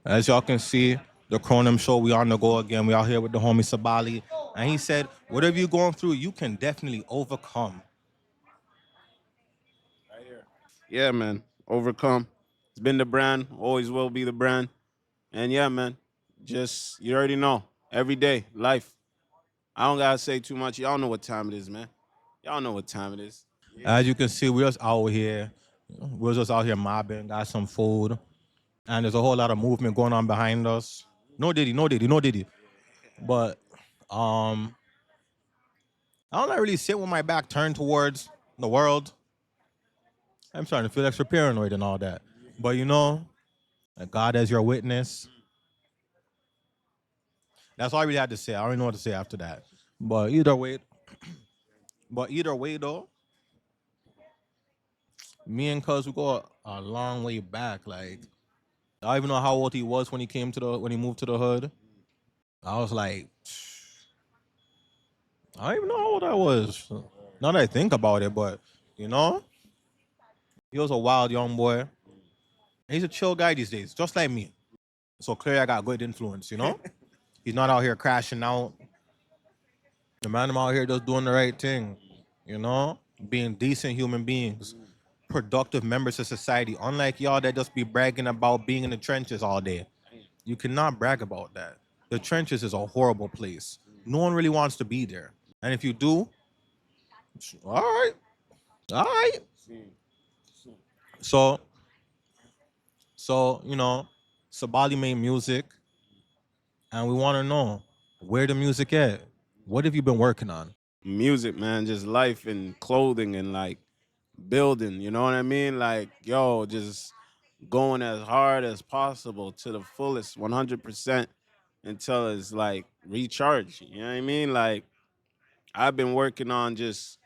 As y'all can see, the Cronem show, we on the go again. We out here with the homie Sabali. And he said, whatever you're going through, you can definitely overcome. Yeah, man. Overcome. It's been the brand, always will be the brand. And yeah, man, just you already know. Every day, life. I don't gotta say too much. Y'all know what time it is, man. Y'all know what time it is. As you can see, we're just out here. We're just out here mobbing, got some food. And there's a whole lot of movement going on behind us. No diddy, no diddy, no diddy. But um, I don't really sit with my back turned towards the world. I'm starting to feel extra paranoid and all that. But you know, God as your witness. That's all I really had to say. I don't even know what to say after that. But either way, though, me and Cuz we go a long way back. Like I don't even know how old he was when he moved to the hood. I was like, I don't even know how old I was. Now that I think about it, but you know, he was a wild young boy. He's a chill guy these days, just like me. So clearly I got good influence, you know? He's not out here crashing out. The man I'm out here just doing the right thing, you know? Being decent human beings, productive members of society, unlike y'all that just be bragging about being in the trenches all day. You cannot brag about that. The trenches is a horrible place. No one really wants to be there. And if you do, all right, all right. So, you know, Sabali made music, and we want to know where the music at. What have you been working on? Music, man, just life and clothing and like building, you know what I mean? Like, yo, just going as hard as possible to the fullest 100% until it's like recharged. You know what I mean? Like, I've been working on just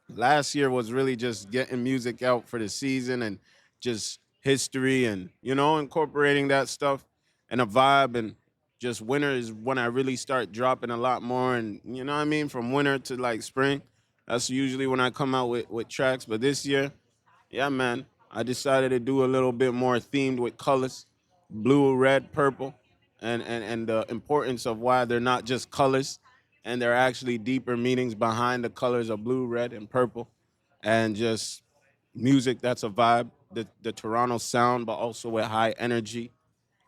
last year was really just getting music out for the season and just history and, you know, incorporating that stuff and a vibe. And just winter is when I really start dropping a lot more. And, you know what I mean? From winter to like spring, that's usually when I come out with tracks. But this year, yeah, man. I decided to do a little bit more themed with colors, blue, red, purple, and the importance of why they're not just colors, and there are actually deeper meanings behind the colors of blue, red, and purple, and just music that's a vibe, the Toronto sound, but also with high energy.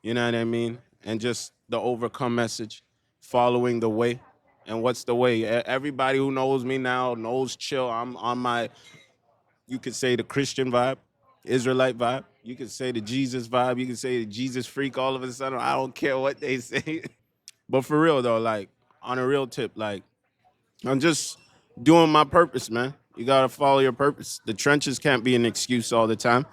You know what I mean? And just the overcome message, following the way. And what's the way? Everybody who knows me now knows chill. I'm on my, you could say the Christian vibe, Israelite vibe. You could say the Jesus vibe. You could say the Jesus freak all of a sudden. I don't care what they say. But for real though, like on a real tip, like I'm just doing my purpose, man. You gotta follow your purpose. The trenches can't be an excuse all the time.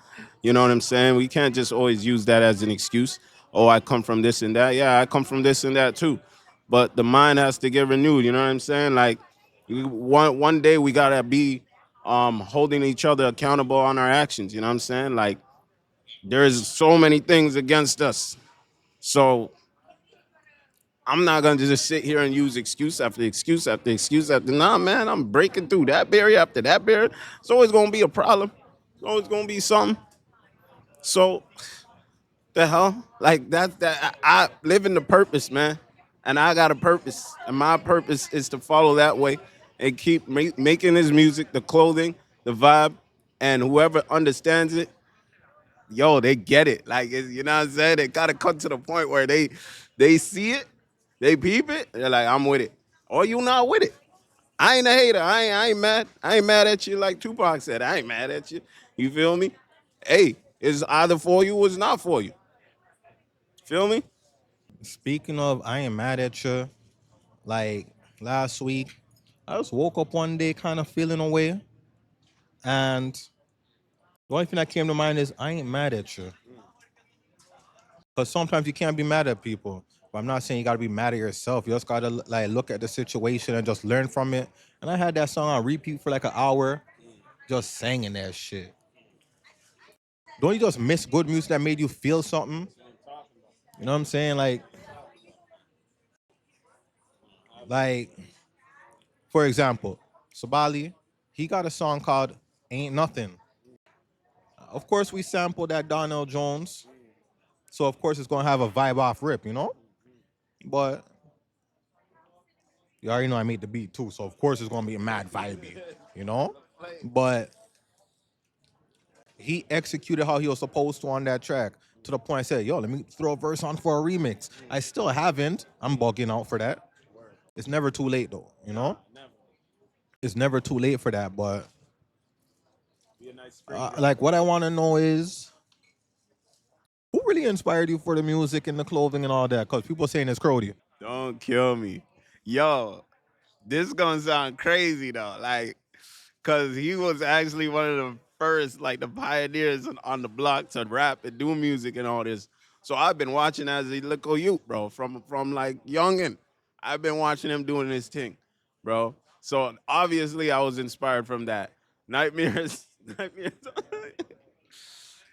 You know what I'm saying? We can't just always use that as an excuse. Oh, I come from this and that. Yeah, I come from this and that too. But the mind has to get renewed. You know what I'm saying? Like one day we gotta be holding each other accountable on our actions. You know what I'm saying? Like there's so many things against us. So I'm not gonna just sit here and use excuse after excuse after excuse after. Nah, man, I'm breaking through that barrier after that barrier. It's always gonna be a problem. It's always gonna be something. So the hell, like I live in the purpose, man, and I got a purpose, and my purpose is to follow that way and keep making this music, the clothing, the vibe, and whoever understands it, yo, they get it. Like you know what I'm saying? They gotta come to the point where they see it, they peep it, they're like, I'm with it. Or you not with it. I ain't a hater. I ain't mad. I ain't mad at you like Tupac said. I ain't mad at you. You feel me? Hey, it's either for you or it's not for you. Feel me? Speaking of, I ain't mad at you. Like last week, I just woke up one day kind of feeling away. And the only thing that came to mind is I ain't mad at you. Because sometimes you can't be mad at people. But I'm not saying you gotta be mad at yourself. You just gotta like look at the situation and just learn from it. And I had that song on repeat for like an hour, just singing that shit. Don't you just miss good music that made you feel something? You know what I'm saying? Like for example, Sabali, he got a song called "Ain't Nothing." Of course, we sampled that Donnell Jones. So of course it's gonna have a vibe off rip, you know. But you already know I made the beat too, so of course it's gonna be a mad vibey, you know. But he executed how he was supposed to on that track to the point I said, "Yo, let me throw a verse on for a remix." I still haven't. I'm bugging out for that. It's never too late though, you know. It's never too late for that. But like, what I want to know is who really inspired you for the music and the clothing and all that? Because people saying it's Crody. Don't kill me. Yo, this gonna sound crazy though. Like, cause he was actually one of the first, like the pioneers on the block to rap and do music and all this. So I've been watching as a little youth, bro, from like youngin'. I've been watching him doing this thing, bro. So obviously I was inspired from that. Nightmares, nightmares.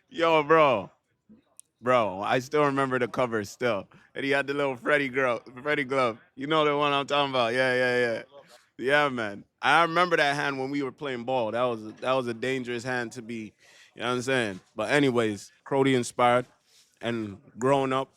Yo, bro, I still remember the cover still. And he had the little Freddy glove. You know the one I'm talking about. Yeah. Yeah, man. I remember that hand when we were playing ball. That was a dangerous hand to be, you know what I'm saying? But anyways, Crody inspired and growing up,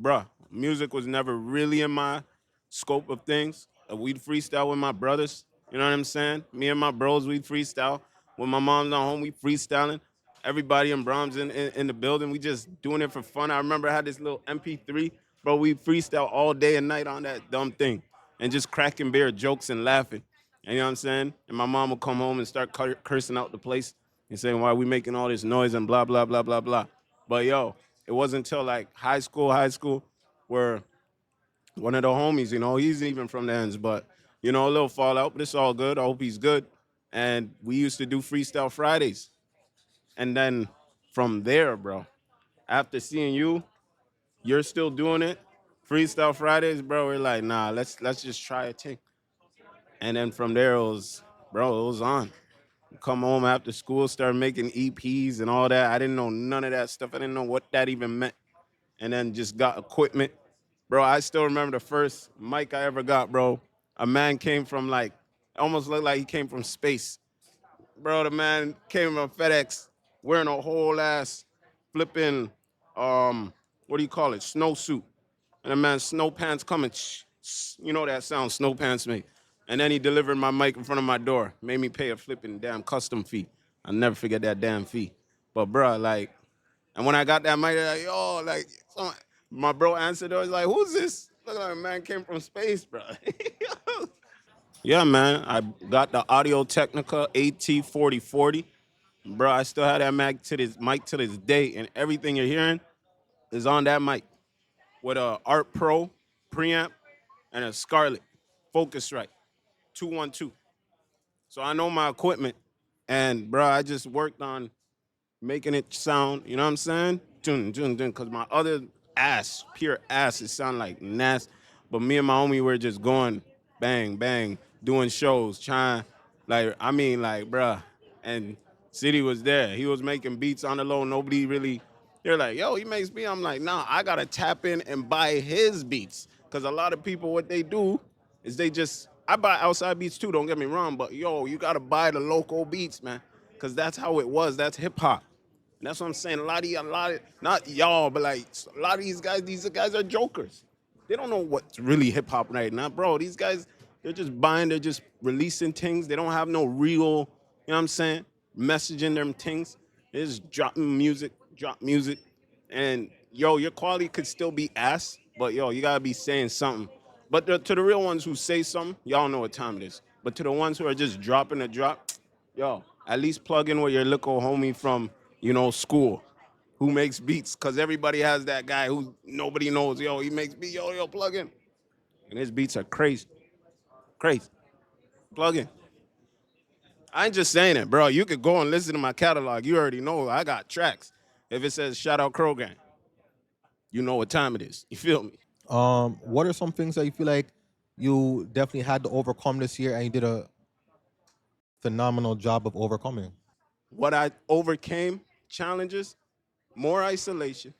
bruh, music was never really in my scope of things. We'd freestyle with my brothers. You know what I'm saying? Me and my bros, we'd freestyle. When my mom's not home, we freestyling. Everybody in Brahms in the building, we just doing it for fun. I remember I had this little MP3, bro. We freestyle all day and night on that dumb thing and just cracking beer jokes and laughing. And you know what I'm saying? And my mom would come home and start cursing out the place and saying, why are we making all this noise and blah, blah, blah, blah, blah. But yo, it wasn't until like high school, where one of the homies, he's even from the ends, but a little fallout, but it's all good. I hope he's good. And we used to do Freestyle Fridays. And then from there, bro, after seeing you're still doing it. Freestyle Fridays, bro, we're like, nah, let's just try a thing. And then from there it was on. Come home after school, start making EPs and all that. I didn't know none of that stuff. I didn't know what that even meant. And then just got equipment. Bro, I still remember the first mic I ever got, bro. A man came from like, almost looked like he came from space. Bro, the man came from FedEx wearing a whole ass flipping, what do you call it, snowsuit. And the man's snow pants coming, you know that sound snow pants make. And then he delivered my mic in front of my door, made me pay a flipping damn custom fee. I'll never forget that damn fee. But bro, like, and when I got that mic, they're like, yo, like, my bro answered, I was like, who's this? Look like a man came from space, bro. Yeah, man, I got the Audio Technica AT4040. Bro, I still have that mic to this day, and everything you're hearing is on that mic with a Art Pro preamp and a Scarlett Focusrite 212. So I know my equipment, and bro, I just worked on making it sound, you know what I'm saying? Because my other pure ass, it sound like nasty. But me and my homie were just going bang, bang, doing shows, trying, like, I mean, like, bruh. And City was there. He was making beats on the low. Nobody really, they're like, yo, he makes beats. I'm like, nah, I got to tap in and buy his beats. Because a lot of people, what they do is I buy outside beats too, don't get me wrong. But yo, you got to buy the local beats, man. Because that's how it was. That's hip hop. And that's what I'm saying. A lot of, not y'all, but like a lot of these guys are jokers. They don't know what's really hip hop right now, bro. These guys, they're just releasing things. They don't have no real, you know what I'm saying, messaging them things. They're just drop music. And yo, your quality could still be ass, but yo, you gotta be saying something. But to the real ones who say something, y'all know what time it is. But to the ones who are just dropping a drop, yo, at least plug in with your little homie from, school who makes beats. Cause everybody has that guy who nobody knows. Yo, he makes beats. Yo, plug in. And his beats are crazy. Crazy. Plug in. I ain't just saying it, bro. You could go and listen to my catalog. You already know I got tracks. If it says shout out Crogan, you know what time it is. You feel me? What are some things that you feel like you definitely had to overcome this year and you did a phenomenal job of overcoming? What I overcame challenges, more isolation,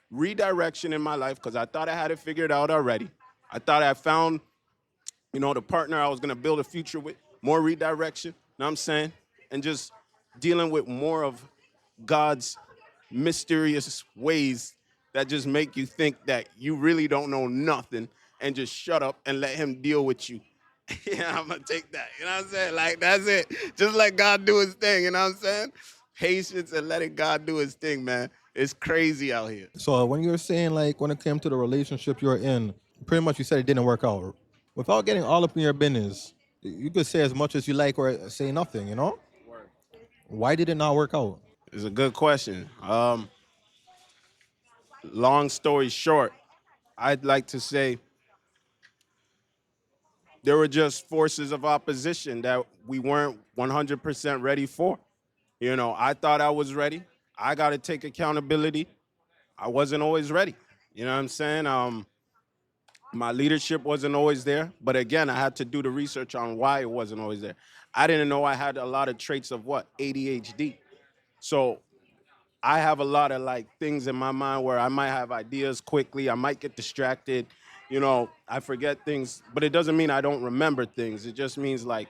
redirection in my life because I thought I had it figured out already. I thought I found, the partner I was gonna build a future with, more redirection, you know what I'm saying? And just dealing with more of God's mysterious ways that just make you think that you really don't know nothing and just shut up and let him deal with you. Yeah, I'm gonna take that. You know what I'm saying? Like that's it. Just let God do his thing. You know what I'm saying? Patience and letting God do his thing, man. It's crazy out here. So when you're saying like when it came to the relationship you're in, pretty much you said it didn't work out. Without getting all up in your business, you could say as much as you like or say nothing, you know? Why did it not work out? It's a good question. Long story short, I'd like to say there were just forces of opposition that we weren't 100% ready for. You know, I thought I was ready. I got to take accountability. I wasn't always ready. You know what I'm saying? My leadership wasn't always there. But again, I had to do the research on why it wasn't always there. I didn't know I had a lot of traits of what? ADHD. So I have a lot of like things in my mind where I might have ideas quickly. I might get distracted. You know, I forget things, but it doesn't mean I don't remember things. It just means like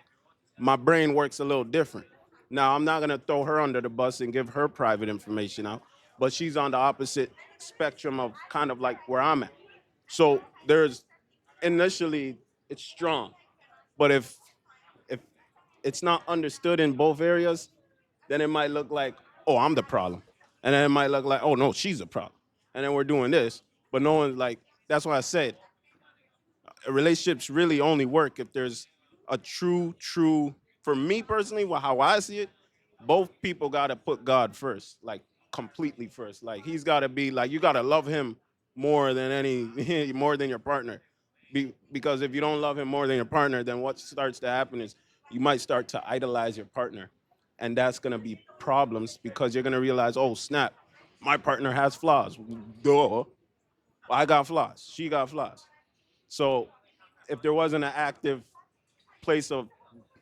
my brain works a little different. Now, I'm not gonna throw her under the bus and give her private information out, but she's on the opposite spectrum of kind of like where I'm at. So there's initially it's strong, but if it's not understood in both areas, then it might look like, oh, I'm the problem. And then it might look like, oh no, she's the problem. And then we're doing this, but no one's like, that's why I said relationships really only work if there's a true, for me personally, how I see it, both people gotta put God first, like completely first. Like he's gotta be like, you gotta love him more than more than your partner. Because if you don't love him more than your partner, then what starts to happen is you might start to idolize your partner. And that's gonna be problems because you're gonna realize, oh snap, my partner has flaws. Duh. I got flaws. She got flaws. So if there wasn't an active place of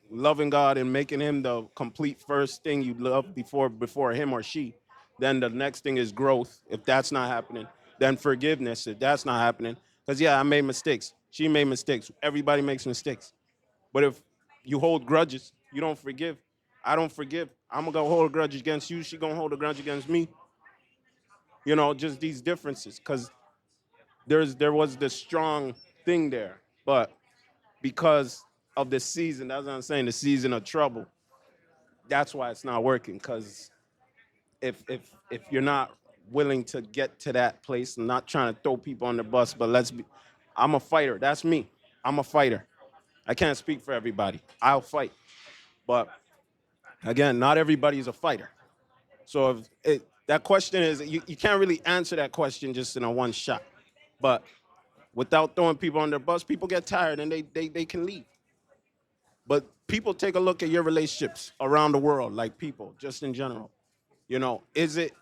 loving God and making him the complete first thing you love before him or she, then the next thing is growth. If that's not happening, then forgiveness. If that's not happening, because yeah, I made mistakes. She made mistakes. Everybody makes mistakes. But if you hold grudges, you don't forgive. I don't forgive. I'm gonna hold a grudge against you. She gonna hold a grudge against me. You know, just these differences. Because there was this strong thing there, but because of the season. That's what I'm saying. The season of trouble. That's why it's not working. Because if you're not willing to get to that place, I'm not trying to throw people on the bus, but let's be. I'm a fighter. That's me. I'm a fighter. I can't speak for everybody. I'll fight, but again, not everybody's a fighter. So if that question is, you can't really answer that question just in a one shot. But without throwing people on their bus, people get tired and they can leave. But people take a look at your relationships around the world, like people, just in general. You know, is it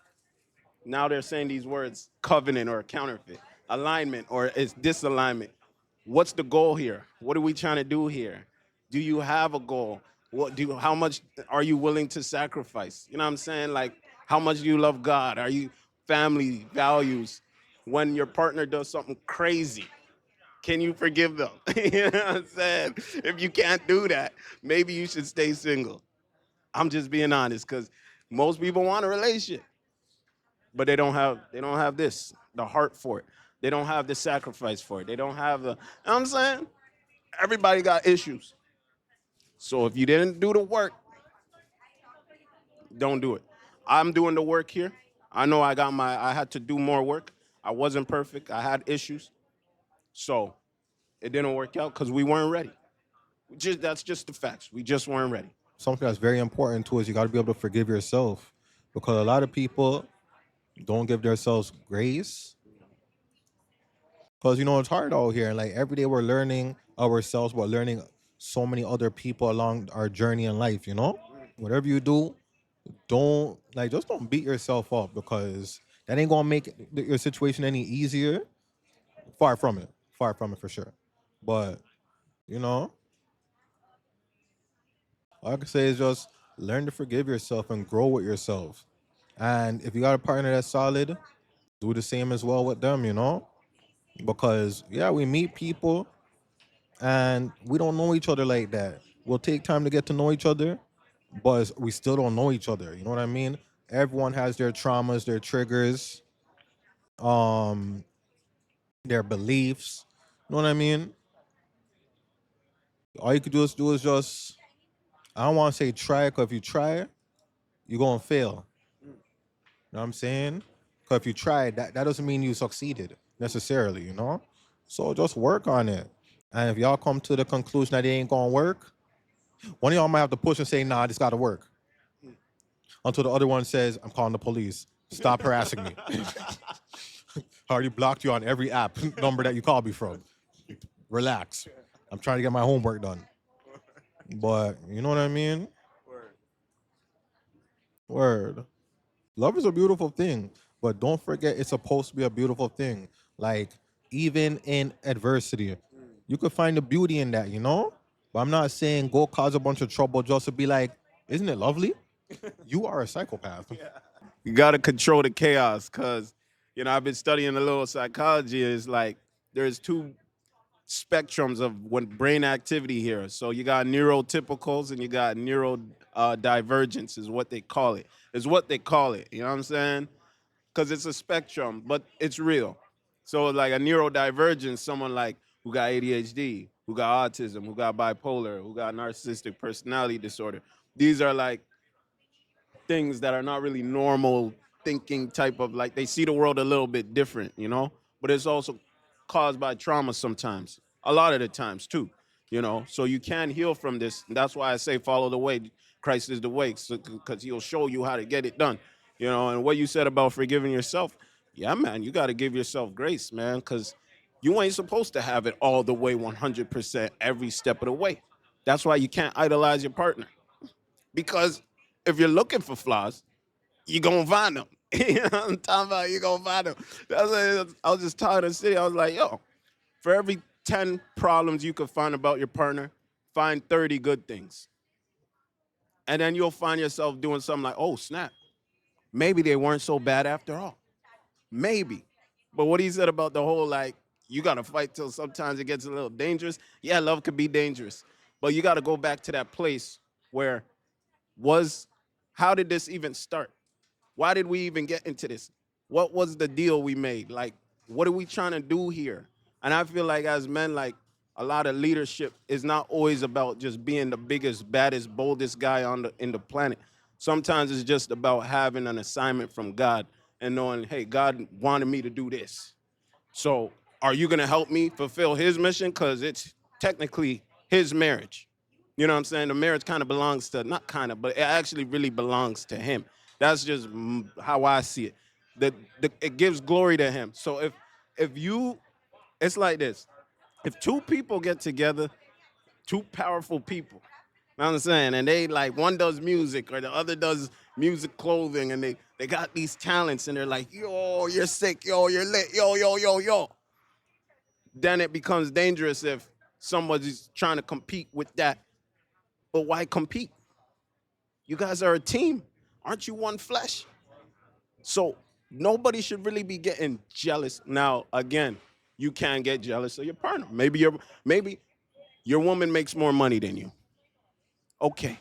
now they're saying these words covenant or counterfeit, alignment or is disalignment? What's the goal here? What are we trying to do here? Do you have a goal? How much are you willing to sacrifice? You know what I'm saying? Like how much do you love God? Are you family values? When your partner does something crazy, can you forgive them? You know what I'm saying? If you can't do that, maybe you should stay single. I'm just being honest because most people want a relationship, but they don't have this, the heart for it. They don't have the sacrifice for it. They don't have the, you know what I'm saying? Everybody got issues. So if you didn't do the work, don't do it. I'm doing the work here. I know I had to do more work. I wasn't perfect. I had issues. So it didn't work out because we weren't ready. That's just the facts. We just weren't ready. Something that's very important too is you got to be able to forgive yourself, because a lot of people don't give themselves grace. Because it's hard out here, and like every day we're learning ourselves, but learning so many other people along our journey in life. Whatever you do, just don't beat yourself up, because that ain't gonna make your situation any easier. Far from it for sure. But you know, all I can say is just learn to forgive yourself and grow with yourself. And if you got a partner that's solid, do the same as well with them. Because yeah, we meet people and we don't know each other like that. We'll take time to get to know each other, but we still don't know each other. You know what I mean? Everyone has their traumas, their triggers. um, their beliefs. You know what I mean? All you could do is just, I don't want to say try, because if you try, you're gonna fail. You know what I'm saying? Because if you tried, that doesn't mean you succeeded necessarily, you know? So just work on it. And if y'all come to the conclusion that it ain't gonna work, one of y'all might have to push and say, nah, this gotta work. Until the other one says, I'm calling the police. Stop harassing me. I already blocked you on every app number that you called me from. Relax. I'm trying to get my homework done. But you know what I mean? Word. Love is a beautiful thing, but don't forget it's supposed to be a beautiful thing. Like, even in adversity, you could find the beauty in that, you know? But I'm not saying go cause a bunch of trouble just to be like, isn't it lovely? You are a psychopath. You got to control the chaos because, I've been studying a little psychology. It's like there's two spectrums of when brain activity here. So you got neurotypicals and you got neuro divergence is what they call it. Is what they call it. You know what I'm saying? Because it's a spectrum, but it's real. So like a neurodivergence, someone like who got ADHD, who got autism, who got bipolar, who got narcissistic personality disorder. These are like things that are not really normal thinking type of, like, they see the world a little bit different. But it's also caused by trauma sometimes, a lot of the times too. So you can heal from this. And that's why I say follow the way. Christ is the way, because he'll show you how to get it done. And what you said about forgiving yourself, yeah, man, you got to give yourself grace, man, because you ain't supposed to have it all the way 100% every step of the way. That's why you can't idolize your partner, because if you're looking for flaws, you're going to find them. You know what I'm talking about? You're going to find them. I was just talking to the city. I was like, yo, for every 10 problems you could find about your partner, find 30 good things. And then you'll find yourself doing something like, oh, snap. Maybe they weren't so bad after all. Maybe. But what he said about the whole, like, you got to fight till sometimes it gets a little dangerous. Yeah, love could be dangerous. But you got to go back to that place where how did this even start? Why did we even get into this? What was the deal we made? Like, what are we trying to do here? And I feel like as men, like, a lot of leadership is not always about just being the biggest, baddest, boldest guy in the planet. Sometimes it's just about having an assignment from God and knowing, hey, God wanted me to do this. So are you going to help me fulfill his mission? Because it's technically his marriage. You know what I'm saying? The marriage kind of belongs to, not kind of, but it actually really belongs to him. That's just how I see it. It gives glory to him. So it's like this. If two people get together, two powerful people, you know what I'm saying, and they, like, one does music or the other does music clothing, and they got these talents, and they're like, yo, you're sick, yo, you're lit, yo, yo, yo, yo. Then it becomes dangerous if somebody's trying to compete with that. But why compete? You guys are a team. Aren't you one flesh? So nobody should really be getting jealous. Now, again, you can get jealous of your partner. Maybe your woman makes more money than you. Okay.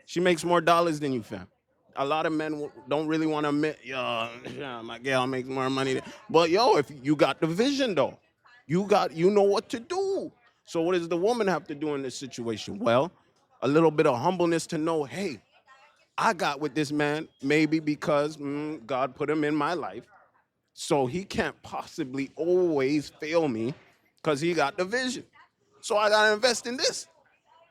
She makes more dollars than you, fam. A lot of men don't really want to admit, yo, yeah, my gal makes more money. But yo, if you got the vision though, you know what to do. So what does the woman have to do in this situation? Well, a little bit of humbleness to know, hey, I got with this man maybe because God put him in my life. So he can't possibly always fail me because he got the vision. So I got to invest in this.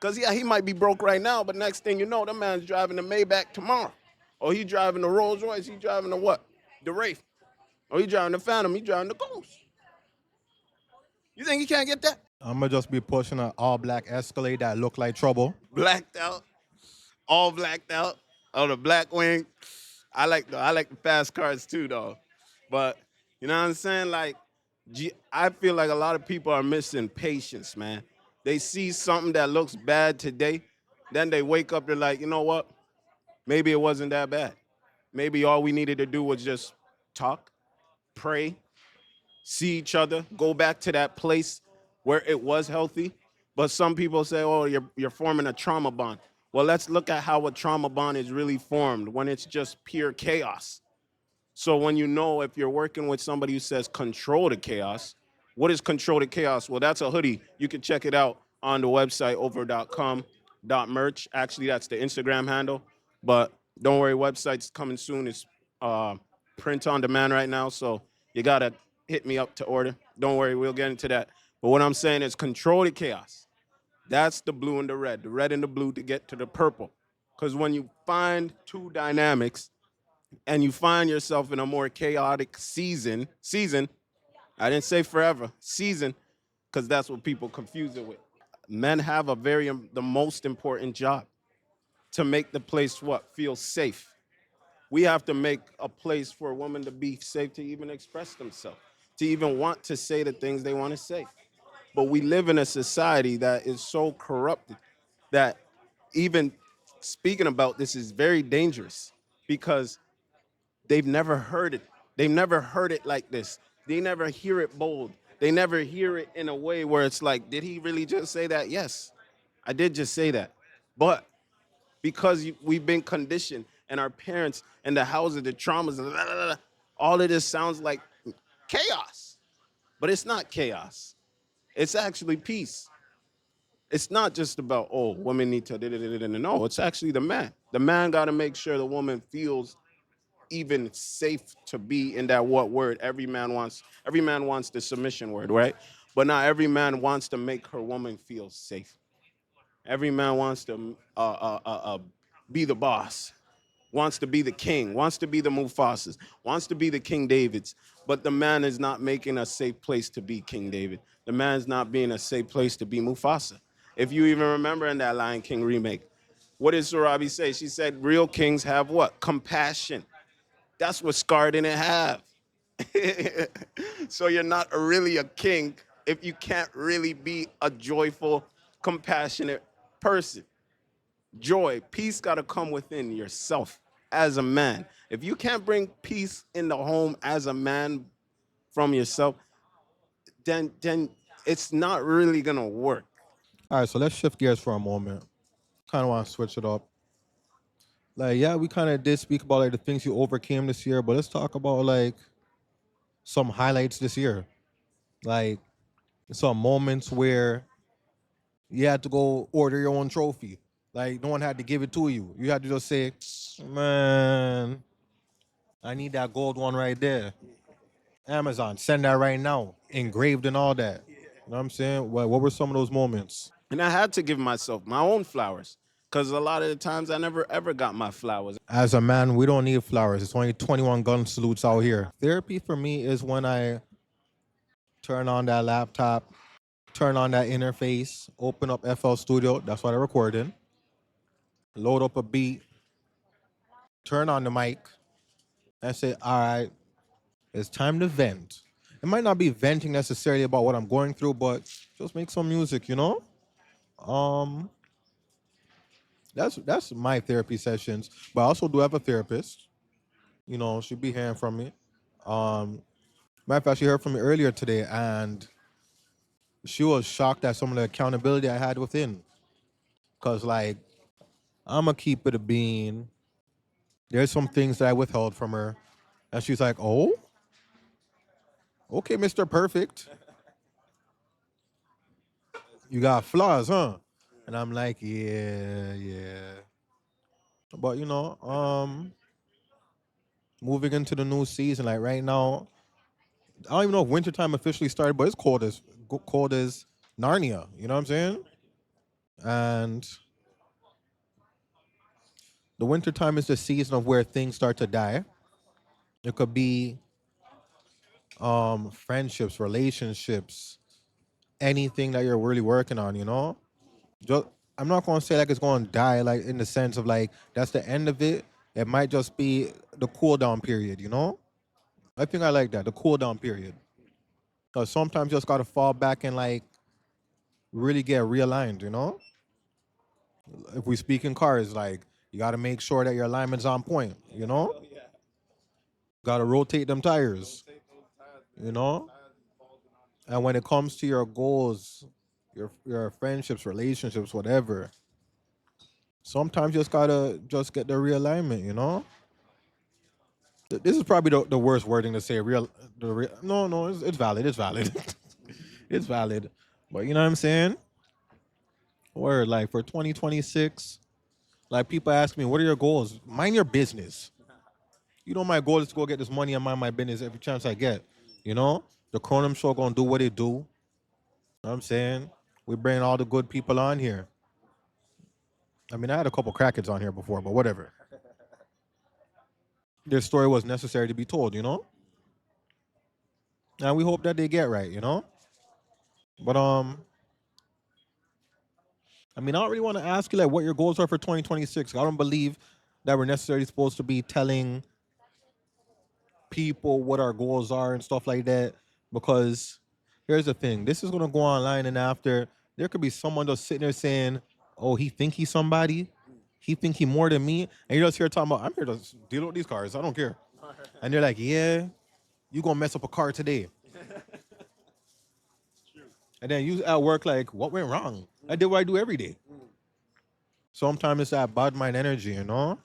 Because, yeah, he might be broke right now, but next thing you know, that man's driving the Maybach tomorrow. Or he driving the Rolls Royce. He driving the what? The Wraith. Or he driving the Phantom. He driving the Ghost. You think he can't get that? I'm gonna just be pushing an all black Escalade that look like trouble. Blacked out. All blacked out. Oh, the black wing. I like the fast cars too, though. But you know what I'm saying? Like, I feel like a lot of people are missing patience, man. They see something that looks bad today, then they wake up, they're like, you know what? Maybe it wasn't that bad. Maybe all we needed to do was just talk, pray, see each other, go back to that place where it was healthy. But some people say, oh, you're forming a trauma bond. Well, let's look at how a trauma bond is really formed when it's just pure chaos. So when you know if you're working with somebody who says control the chaos, what is control the chaos? Well, that's a hoodie. You can check it out on the website over.com merch. Actually, that's the Instagram handle. But don't worry, website's coming soon. It's uh, print on demand right now. So you gotta hit me up to order. Don't worry, we'll get into that. But what I'm saying is control the chaos. That's the blue and the red and the blue to get to the purple. Because when you find two dynamics and you find yourself in a more chaotic season, I didn't say forever, season, because that's what people confuse it with. Men have the most important job to make the place what? Feel safe. We have to make a place for a woman to be safe to even express themselves, to even want to say the things they want to say. But we live in a society that is so corrupted that even speaking about this is very dangerous because they've never heard it. They've never heard it like this. They never hear it bold. They never hear it in a way where it's like, did he really just say that? Yes, I did just say that. But because we've been conditioned and our parents and the houses, the traumas, all of this sounds like chaos. But it's not chaos. It's actually peace. It's not just about, oh, women need to, no, it's actually the man. The man got to make sure the woman feels even safe to be in that what word every man wants the submission word, right? But not every man wants to make her woman feel safe. Every man wants to be the boss, wants to be the king, wants to be the Mufasas, wants to be the King Davids. But the man is not making a safe place to be King David. The man's not being a safe place to be Mufasa. If you even remember in that Lion King remake, what did Sarabi say? She said, real kings have what? Compassion. That's what Scar didn't have. So you're not really a king if you can't really be a joyful, compassionate person. Joy, peace got to come within yourself as a man. If you can't bring peace in the home as a man from yourself, then it's not really gonna work. All right, so let's shift gears for a moment. Kind of want to switch it up. Like, yeah, we kind of did speak about like the things you overcame this year, but let's talk about like some highlights this year. Like some moments where you had to go order your own trophy. Like no one had to give it to you. You had to just say, "Man, I need that gold one right there." Amazon, send that right now, engraved and all that. You know what I'm saying? What were some of those moments? And I had to give myself my own flowers because a lot of the times I never ever got my flowers. As a man, we don't need flowers. It's only 21 gun salutes out here. Therapy for me is when I turn on that laptop, turn on that interface, open up FL Studio. That's what I record in. Load up a beat, turn on the mic, and say, all right, it's time to vent. It might not be venting necessarily about what I'm going through, but just make some music, you know? Um, that's my therapy sessions. But I also do have a therapist. You know, she'd be hearing from me. Um, Matter of fact, she heard from me earlier today, and she was shocked at some of the accountability I had within. Cause like I'ma keep it a bean. There's some things that I withheld from her, and she's like, "Oh, okay, Mister Perfect, you got flaws, huh?" And I'm like, "Yeah, yeah." But moving into the new season, like right now, I don't even know if wintertime officially started, but it's cold as Narnia. You know what I'm saying? And the wintertime is the season of where things start to die. It could be friendships, relationships, anything that you're really working on, you know? Just I'm not gonna say like it's gonna die, like in the sense of like that's the end of it. It might just be the cool down period, you know? I think I like that, the cool down period. Cause sometimes you just gotta fall back and like really get realigned, you know? If we speak in cars, like you gotta make sure that your alignment's on point, you know? Gotta rotate them tires, you know? And when it comes to your goals, your friendships, relationships, whatever, sometimes you just gotta just get the realignment, you know? This is probably the worst wording to say. No, it's valid. It's valid. It's valid. But you know what I'm saying? Word, like for 2026, like people ask me, what are your goals? Mind your business. You know, my goal is to go get this money and mind my business every chance I get. You know, the Cronem show gonna do what it do. You know what I'm saying? We bring all the good people on here. I mean, I had a couple crackheads on here before, but whatever. Their story was necessary to be told, you know? And we hope that they get right, you know? But I mean, I don't really want to ask you like what your goals are for 2026. I don't believe that we're necessarily supposed to be telling people what our goals are and stuff like that. Because here's the thing: this is gonna go online, and after there could be someone just sitting there saying, "Oh, he think he's somebody. He think he more than me," and you're just here talking about, "I'm here to deal with these cars. I don't care." And they're like, "Yeah, you gonna mess up a car today." And then you at work like, "What went wrong? I did what I do every day." Sometimes it's that bad mind energy, you know.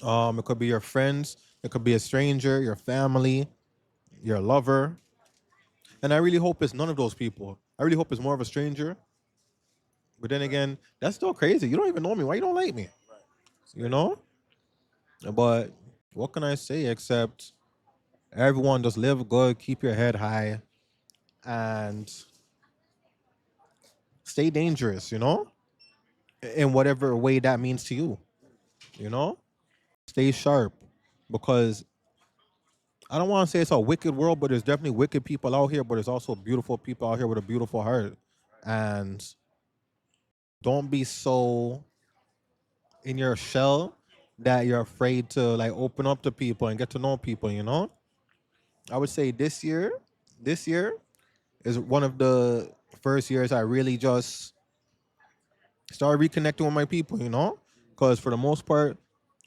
It could be your friends, it could be a stranger, your family, your lover, and I really hope it's none of those people. I really hope it's more of a stranger. But then again, that's still crazy. You don't even know me. Why you don't like me? You know. But what can I say except everyone just live good, keep your head high, and stay dangerous. You know, in whatever way that means to you. You know, stay sharp because I don't want to say it's a wicked world, but there's definitely wicked people out here, but there's also beautiful people out here with a beautiful heart. And don't be so in your shell that you're afraid to like open up to people and get to know people, you know? I would say this year is one of the first years I really just started reconnecting with my people, you know? Because for the most part,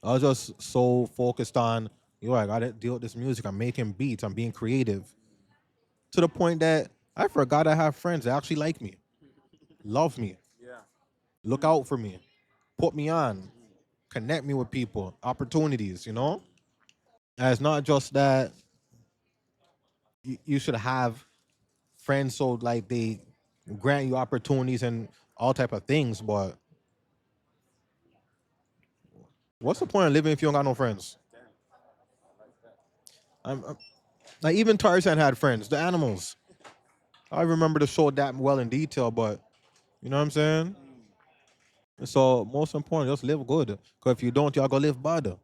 I was just so focused on, I gotta deal with this music. I'm making beats, I'm being creative. To the point that I forgot I have friends that actually like me, love me, look out for me, put me on, connect me with people, opportunities, you know? And it's not just that you should have friends so like they grant you opportunities and all type of things, but what's the point of living if you don't got no friends? Like even Tarzan had friends, the animals. I remember the show that well in detail, but you know what I'm saying? So most important, just live good. Cause if you don't, y'all gonna live bad.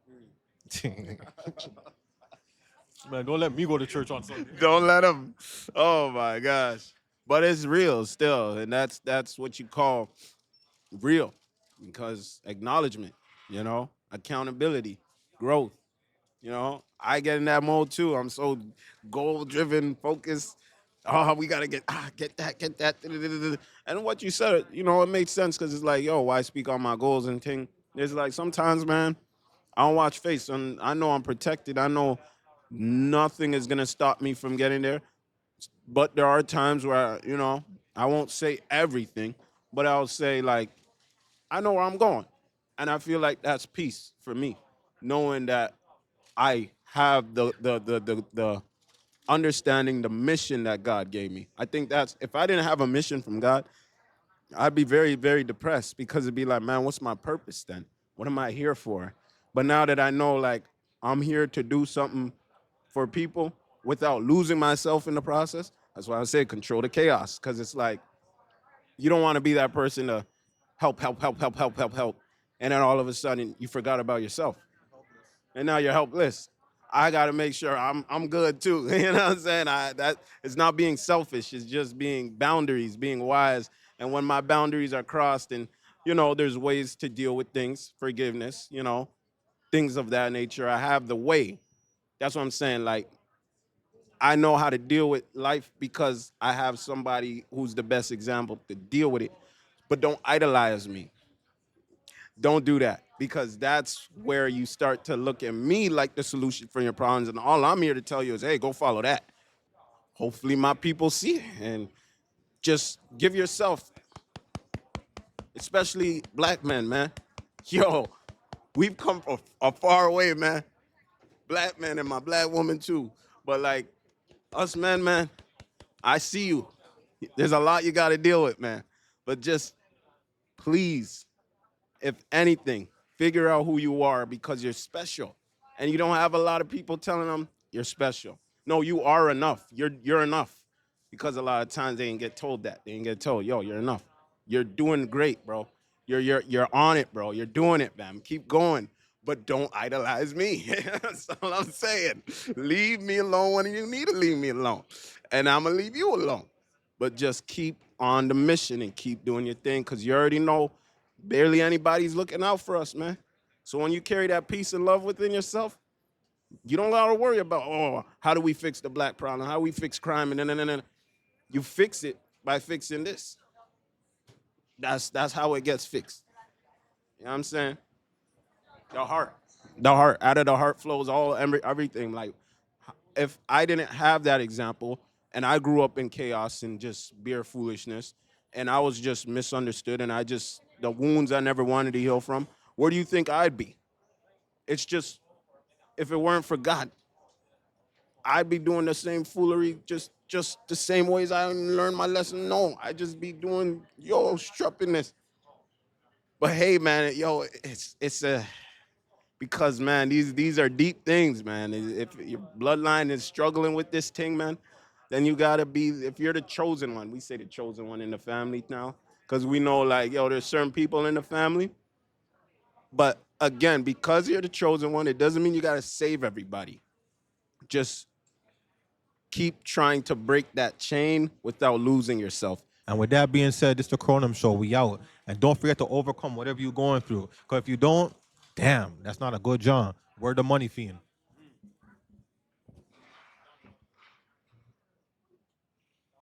Man, don't let me go to church on Sunday. Don't let them. Oh my gosh. But it's real still, and that's what you call real, because acknowledgement, accountability, growth. I get in that mode too. I'm so goal driven, focused. Oh, we gotta get that, get that. And what you said, it makes sense because it's like, yo, why speak on my goals and thing? There's like sometimes, man, I don't watch face, and I know I'm protected. I know nothing is gonna stop me from getting there. But there are times where I won't say everything, but I'll say like I know where I'm going, and I feel like that's peace for me, knowing that I have the understanding the mission that God gave me. I think that's if I didn't have a mission from God, I'd be very, very depressed because it'd be like, man, what's my purpose then? What am I here for? But now that I know, like, I'm here to do something for people without losing myself in the process, that's why I say control the chaos. Because it's like, you don't want to be that person to help, help, help, help, help, help, help. And then all of a sudden, you forgot about yourself. And now you're helpless. I got to make sure I'm good too. You know what I'm saying? That it's not being selfish. It's just being boundaries, being wise. And when my boundaries are crossed, and there's ways to deal with things, forgiveness, things of that nature. I have the way. That's what I'm saying. Like I know how to deal with life because I have somebody who's the best example to deal with it. But don't idolize me. Don't do that, because that's where you start to look at me like the solution for your problems. And all I'm here to tell you is, hey, go follow that. Hopefully my people see it, and just give yourself, especially black men, man. Yo, we've come a far way, man. black man and my black woman too. But like us men, man, I see you. There's a lot you got to deal with, man. But just please, if anything, figure out who you are because you're special. And you don't have a lot of people telling them you're special. No, you are enough. You're enough. Because a lot of times they ain't get told that. They ain't get told, yo, you're enough. You're doing great, bro. You're on it, bro. You're doing it, man. Keep going. But don't idolize me. That's all I'm saying. Leave me alone when you need to leave me alone. And I'm gonna leave you alone. But just keep on the mission and keep doing your thing because you already know barely anybody's looking out for us, man. So when you carry that peace and love within yourself, you don't gotta worry about, oh, how do we fix the black problem? How do we fix crime? And then. You fix it by fixing this. That's how it gets fixed. You know what I'm saying? The heart. The heart. Out of the heart flows everything. Like if I didn't have that example and I grew up in chaos and just bare foolishness and I was just misunderstood and the wounds I never wanted to heal from, where do you think I'd be? It's just if it weren't for God, I'd be doing the same foolery just the same ways I learned my lesson. No, I just be doing struppiness. But hey, man, it's a because man, these are deep things, man. If your bloodline is struggling with this thing, man, then you gotta be. If you're the chosen one, we say the chosen one in the family now, because we know like there's certain people in the family. But again, because you're the chosen one, it doesn't mean you gotta save everybody. Just keep trying to break that chain without losing yourself. And with that being said, this is the Cronem Show. We out. And don't forget to overcome whatever you're going through. Because if you don't, damn, that's not a good John. Word the money fiend.